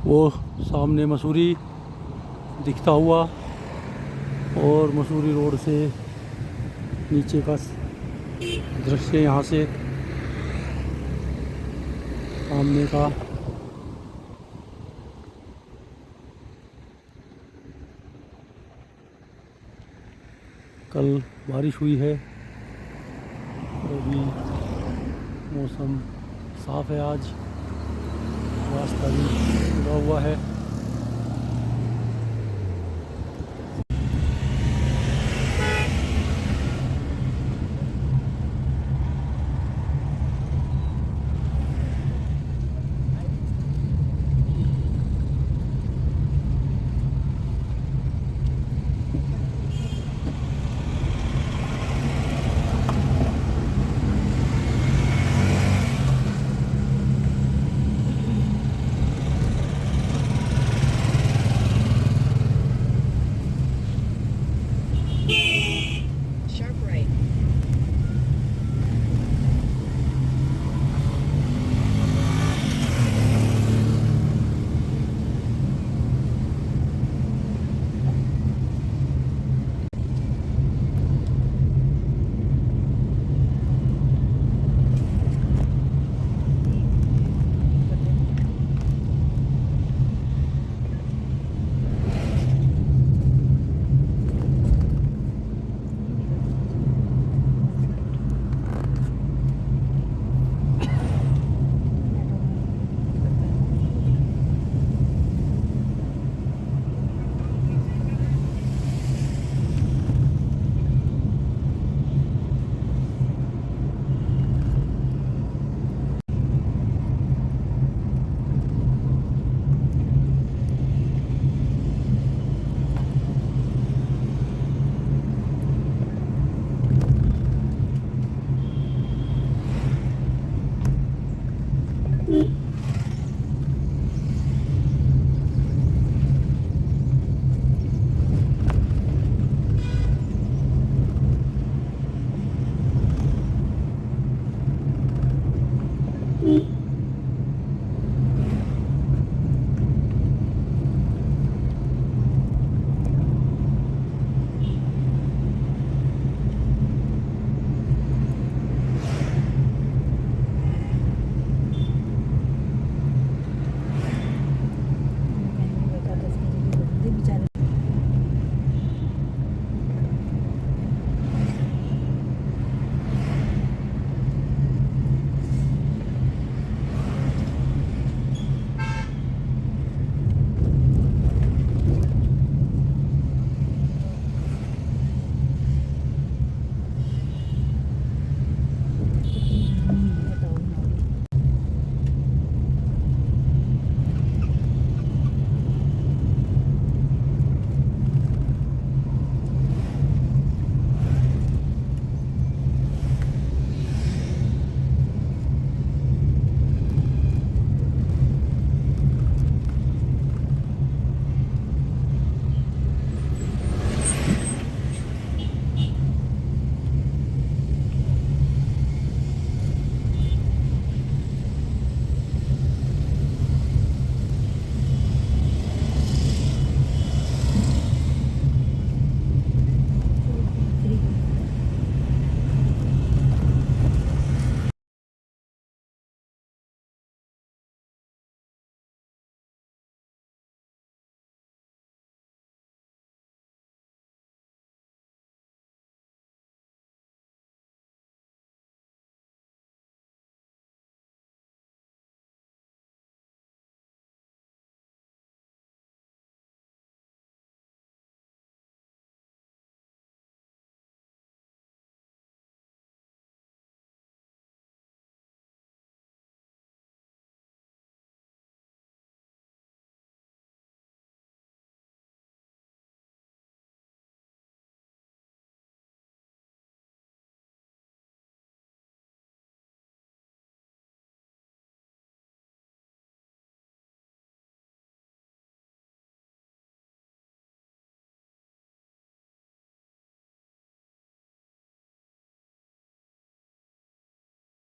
वो सामने मसूरी दिखता हुआ, और मसूरी रोड से नीचे का दृश्य यहाँ से सामने का। कल बारिश हुई है, और अभी मौसम साफ़ है। आज रास्ता भी खुला हुआ है। Sharp right.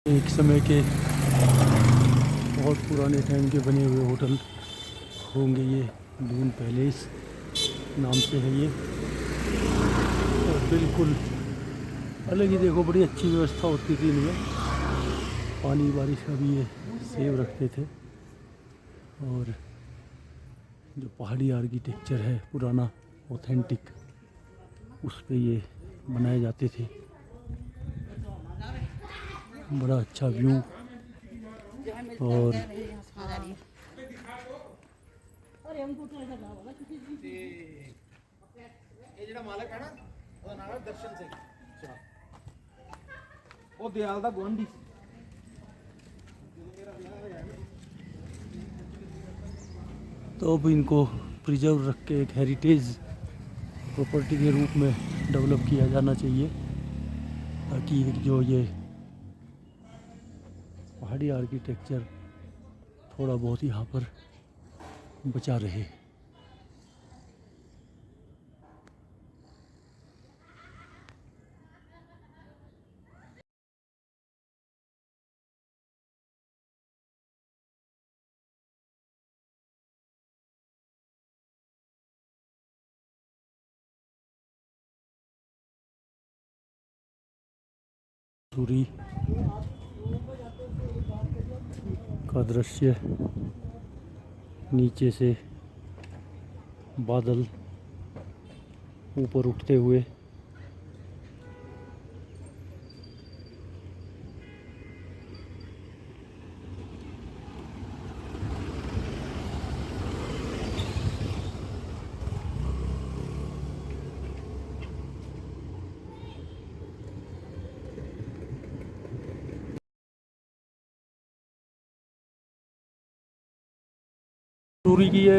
एक समय के बहुत पुराने टाइम के बने हुए होटल होंगे ये दून पैलेस नाम से है ये। और बिल्कुल अलग ही, देखो बड़ी अच्छी व्यवस्था होती थी इनमें, पानी बारिश का भी ये सेव रखते थे। और जो पहाड़ी आर्किटेक्चर है पुराना ऑथेंटिक, उस पे ये बनाए जाते थे। बड़ा अच्छा व्यू। और ਇਹ ਜਿਹੜਾ ਮਾਲਕ ਹੈ ਨਾ ਉਹਦਾ ਨਾਮ ਹੈ ਦਰਸ਼ਨ ਸਿੰਘ। ਉਹ ਦਿਆਲ ਦਾ ਗੁਆਂਢੀ ਸੀ। तो अब इनको प्रिजर्व रख के एक हेरिटेज प्रॉपर्टी के रूप में डेवलप किया जाना चाहिए, ताकि एक जो ये पहाड़ी आर्किटेक्चर थोड़ा बहुत यहाँ पर बचा रहे। सूरी का दृश्य, नीचे से बादल ऊपर उठते हुए। सूरी की ये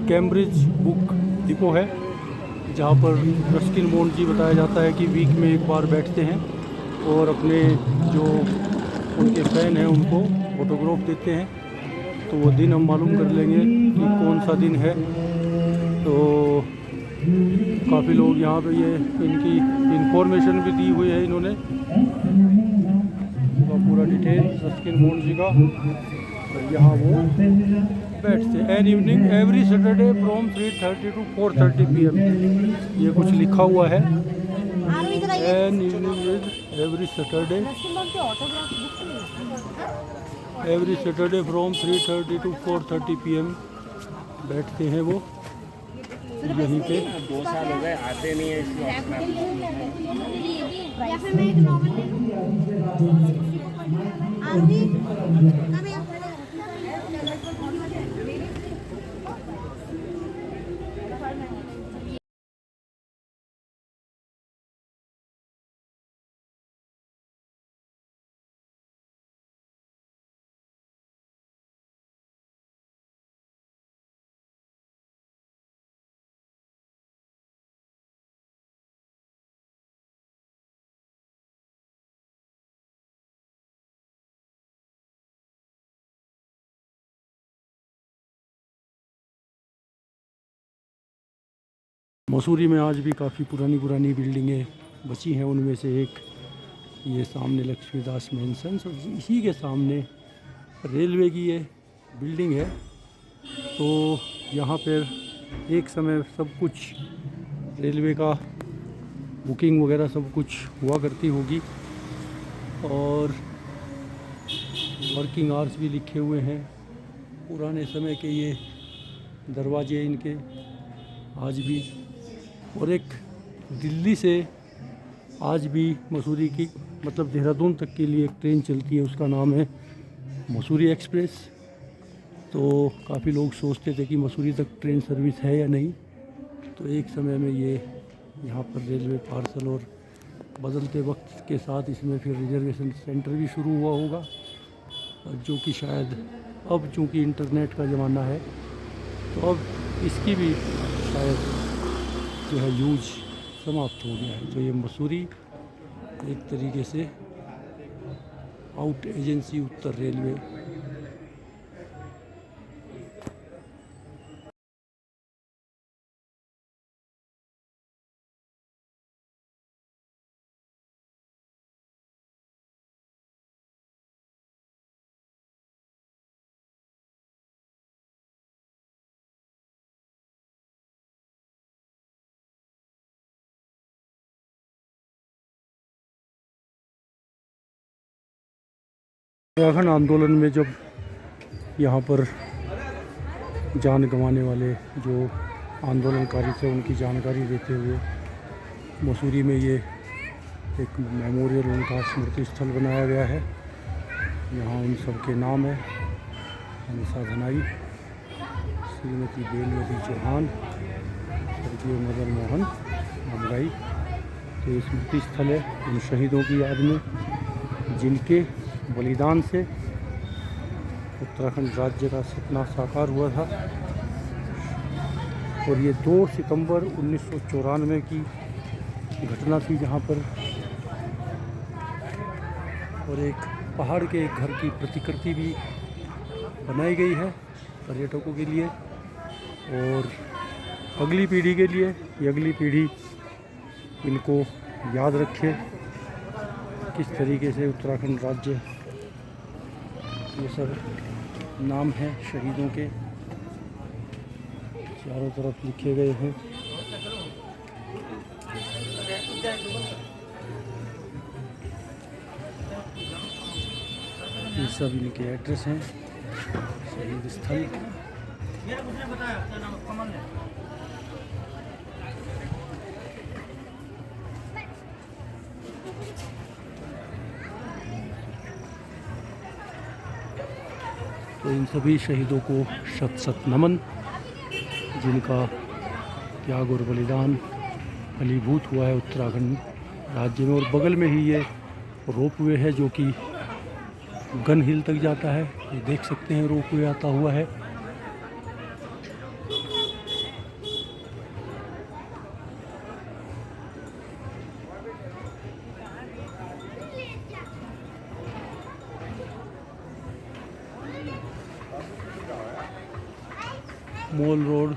कैम्ब्रिज बुक डिपो है, जहाँ पर रस्किन बॉन्ड जी बताया जाता है कि वीक में एक बार बैठते हैं और अपने जो उनके फ़ैन हैं उनको फोटोग्राफ देते हैं। तो वो दिन हम मालूम कर लेंगे कि कौन सा दिन है। तो काफ़ी लोग यहाँ पे ये इनकी इंफॉर्मेशन भी दी हुई है इन्होंने, तो पूरा डिटेल रस्किन बॉन्ड जी का। और यहाँ वो बैठते an evening every Saturday from 3:30 to 4:30 PM। ये कुछ लिखा हुआ है, an evening is every Saturday from 3:30 to 4:30 PM बैठते हैं वो यहीं पे। 2 साल हो गए आते नहीं है इसलिए या फिर मैं एक नॉवल ले लूं। आरती कभी मसूरी में आज भी काफ़ी पुरानी पुरानी बिल्डिंगें बची हैं। उनमें से एक ये सामने लक्ष्मीदास मेंशन्स, और इसी के सामने रेलवे की ये बिल्डिंग है। तो यहाँ पर एक समय सब कुछ रेलवे का बुकिंग वगैरह सब कुछ हुआ करती होगी, और वर्किंग आवर्स भी लिखे हुए हैं। पुराने समय के ये दरवाजे इनके आज भी। और एक दिल्ली से आज भी मसूरी की, मतलब देहरादून तक के लिए एक ट्रेन चलती है, उसका नाम है मसूरी एक्सप्रेस। तो काफ़ी लोग सोचते थे कि मसूरी तक ट्रेन सर्विस है या नहीं। तो एक समय में ये यहाँ पर रेलवे पार्सल, और बदलते वक्त के साथ इसमें फिर रिजर्वेशन सेंटर भी शुरू हुआ होगा, और जो कि शायद अब चूँकि इंटरनेट का ज़माना है तो अब इसकी भी शायद जो है यूज समाप्त हो गया है। तो ये मसूरी एक तरीके से आउट एजेंसी उत्तर रेलवे उत्तराखंड आंदोलन में जब यहाँ पर जान गंवाने वाले जो आंदोलनकारी थे उनकी जानकारी देते हुए मसूरी में ये एक मेमोरियल उनका स्मृति स्थल बनाया गया है। यहाँ उन सब के नाम है हमेशा धनाई, श्रीमती बेलवती चौहान, स्वर्गीय मदन मोहन हमगाई। तो ये स्मृति स्थल है उन शहीदों की याद में जिनके बलिदान से उत्तराखंड राज्य का सपना साकार हुआ था। और ये 2 सितंबर 1994 की घटना थी जहाँ पर और एक पहाड़ के एक घर की प्रतिकृति भी बनाई गई है पर्यटकों के लिए और अगली पीढ़ी के लिए कि अगली पीढ़ी इनको याद रखे किस तरीके से उत्तराखंड राज्य ये सब नाम है शहीदों के चारों तरफ लिखे गए हैं। ये सब इनके एड्रेस हैं शहीद स्थल। तो इन सभी शहीदों को शत शत नमन जिनका त्याग और बलिदान फलीभूत हुआ है उत्तराखंड राज्य में। और बगल में ही ये रोपवे है जो कि गन हिल तक जाता है। ये देख सकते हैं रोपवे आता हुआ है। मॉल रोड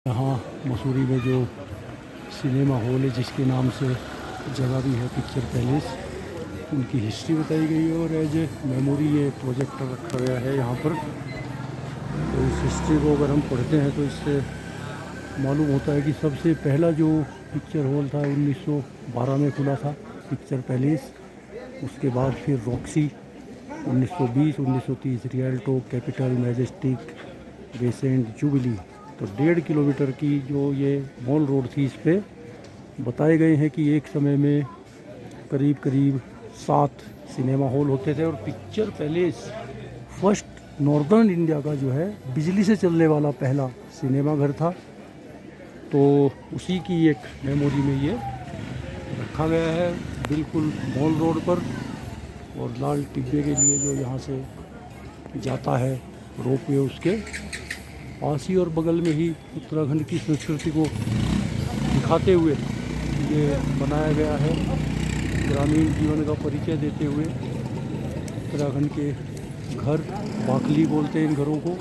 यहाँ मसूरी में जो सिनेमा हॉल है जिसके नाम से जगह भी है पिक्चर पैलेस, उनकी हिस्ट्री बताई गई है और एज ए मेमोरी ये प्रोजेक्टर रखा गया है यहाँ पर। तो इस हिस्ट्री को अगर हम पढ़ते हैं तो इससे मालूम होता है कि सबसे पहला जो पिक्चर हॉल था 1912 में खुला था पिक्चर पैलेस। उसके बाद फिर Roxy 1920, 1930 Rialto, Capital, Majestic, Besant, Jubilee. तो 1.5 किलोमीटर की जो ये मॉल रोड थी इस पे बताए गए हैं कि एक समय में करीब करीब 7 सिनेमा हॉल होते थे और picture palace first northern India का जो है बिजली से चलने वाला पहला सिनेमा घर था। तो उसी की एक मेमोरी में ये रखा गया है बिल्कुल मॉल रोड पर। और लाल टिब्बे के लिए जो यहाँ से जाता है रोपवे उसके पास ही और बगल में ही उत्तराखंड की संस्कृति को दिखाते हुए ये बनाया गया है। ग्रामीण जीवन का परिचय देते हुए उत्तराखंड के घर बाकली बोलते हैं इन घरों को,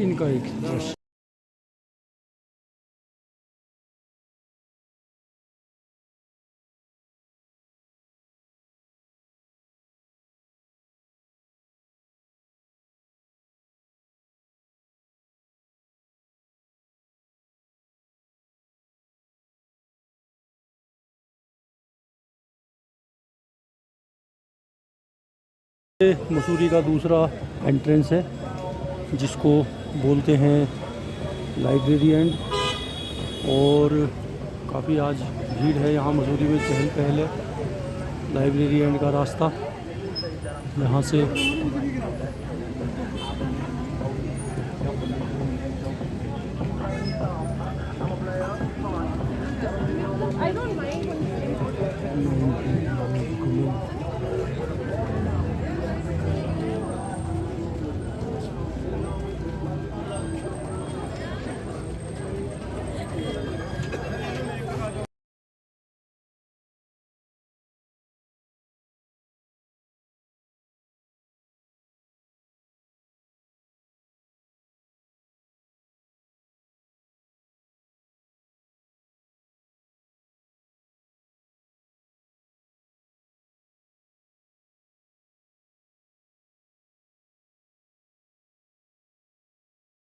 इनका एक दृश्य। मसूरी का दूसरा एंट्रेंस है जिसको बोलते हैं लाइब्रेरी एंड। और काफ़ी आज भीड़ है यहाँ मसूरी में, चहल पहल है। लाइब्रेरी एंड का रास्ता यहाँ से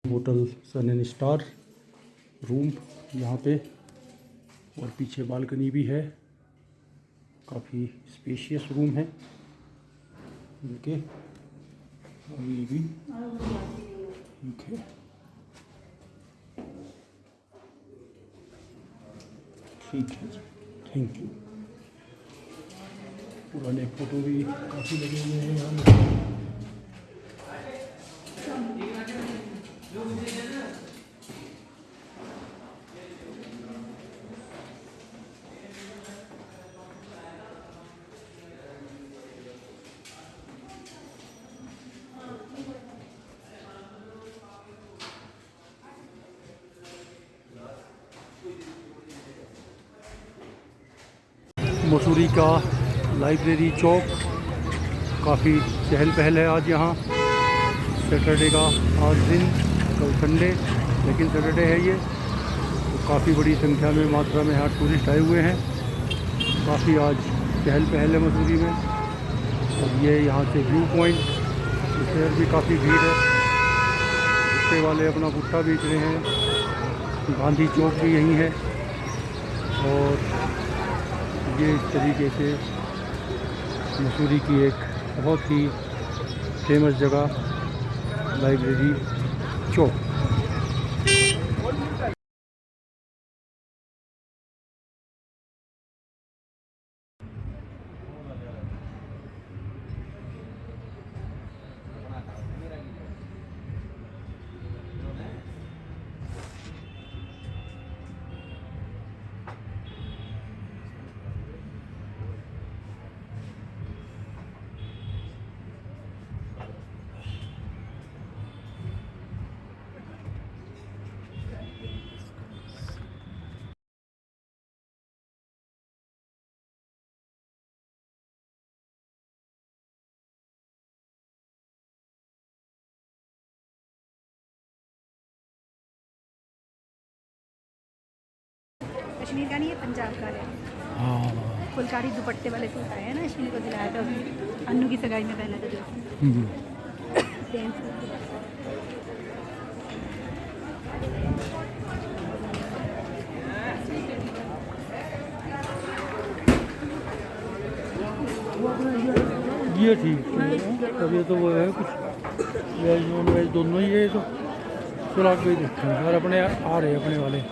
hotel Sun and Star room यहाँ पे, और पीछे बालकनी भी है। काफ़ी स्पेशियस रूम है इनके। और ये भी ठीक है। ठीक है जी, थैंक यू। पुराने फ़ोटो भी काफ़ी लगे हुए हैं यहाँ पे। मसूरी का लाइब्रेरी चौक काफ़ी चहल पहल है आज यहाँ। सैटरडे का आज दिन, कल संडे, लेकिन सैटरडे है ये, तो काफ़ी बड़ी संख्या में मात्रा में यहाँ टूरिस्ट आए हुए हैं। काफ़ी आज चहल पहल है मसूरी में। और ये यहाँ से व्यू पॉइंट, इस भी काफ़ी भीड़ है। रिक्शे वाले अपना भुट्टा बेच रहे हैं। गांधी चौक भी यहीं है। और ये इस तरीके से मसूरी की एक बहुत ही फेमस जगह लाइब्रेरी चौक। कश्मीर का नहीं है, पंजाब का है। हाँ। फुलकारी दुपट्टे वाले सूट आए हैं ना, अश्विनी को दिलाया था उसने, अन्नू की सगाई में पहना था जो। Same suit. ये ठीक है। अब ये तो वो है कुछ वेज नॉन वेज दोनों ही है। तो सुराग भी देखते हैं और अपने आ रहे अपने वाले।